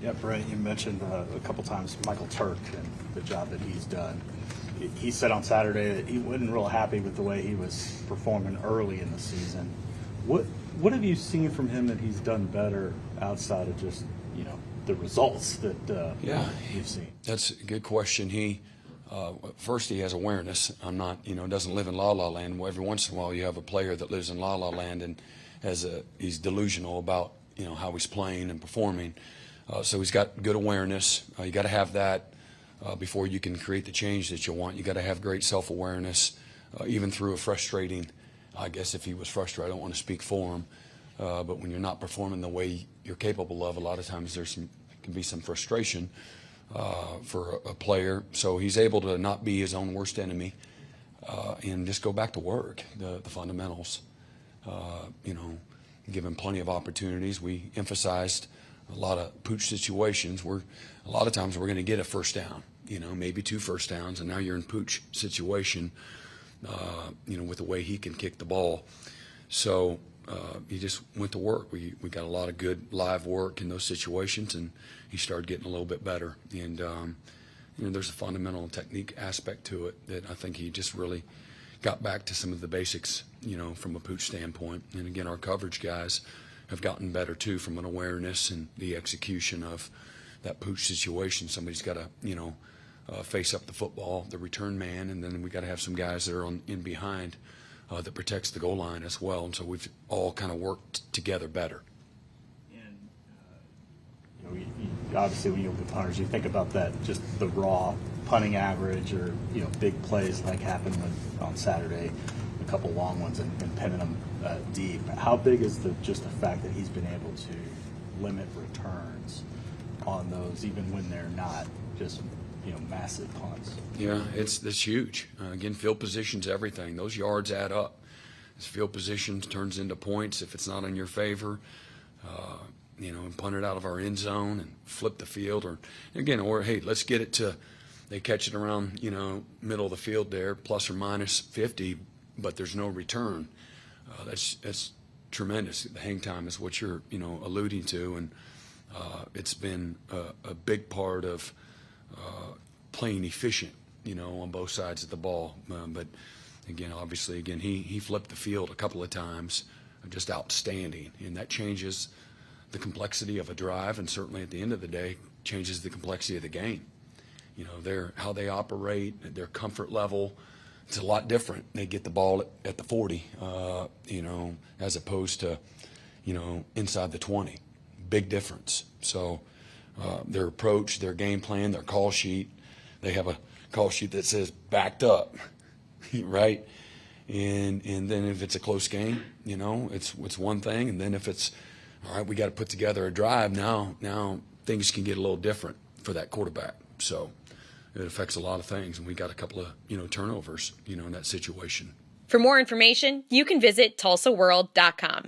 Yeah, Brent, you mentioned a couple times Michael Turk and the job that he's done. He said on Saturday that he wasn't real happy with the way he was performing early in the season. What have you seen from him that he's done better outside of just, the results that you've seen? That's a good question. First, he has awareness. I'm not, doesn't live in la-la land. Well, every once in a while you have a player that lives in la-la land and he's delusional about, how he's playing and performing. So he's got good awareness. You got to have that before you can create the change that you want. You got to have great self-awareness, even through a frustrating. I guess if he was frustrated, I don't want to speak for him. But when you're not performing the way you're capable of, a lot of times can be some frustration for a player. So he's able to not be his own worst enemy and just go back to work, the fundamentals. Give him plenty of opportunities. We emphasized a lot of pooch situations where a lot of times we're going to get a first down, maybe 2 first downs, and now you're in pooch situation, with the way he can kick the ball. So he just went to work. We got a lot of good live work in those situations, and he started getting a little bit better. And there's a fundamental technique aspect to it that I think he just really got back to some of the basics, from a pooch standpoint. And again, our coverage guys have gotten better too from an awareness and the execution of that pooch situation. Somebody's got to, face up the football, the return man, and then we got to have some guys that are in behind that protects the goal line as well. And so we've all kind of worked together better. And obviously when you look at punters, you think about that, just the raw punting average, or big plays like happened on Saturday, a couple long ones and pinning them deep. How big is just the fact that he's been able to limit returns on those, even when they're not just massive punts? Yeah, that's huge. Again, field position's everything. Those yards add up. As field position turns into points if it's not in your favor. And punt it out of our end zone and flip the field, or hey, let's get it to. They catch it around, middle of the field there, plus or minus 50, but there's no return. That's tremendous. The hang time is what you're, alluding to, and it's been a big part of playing efficient, on both sides of the ball. But again, obviously, he flipped the field a couple of times, just outstanding, and that changes the complexity of a drive, and certainly at the end of the day, changes the complexity of the game. How they operate, their comfort level, it's a lot different. They get the ball at the 40, as opposed to, inside the 20. Big difference. So their approach, their game plan, their call sheet, they have a call sheet that says backed up, right? And then if it's a close game, it's one thing. And then if it's, all right, we got to put together a drive, now things can get a little different for that quarterback. So it affects a lot of things, and we got a couple of turnovers in that situation. For more information, you can visit TulsaWorld.com.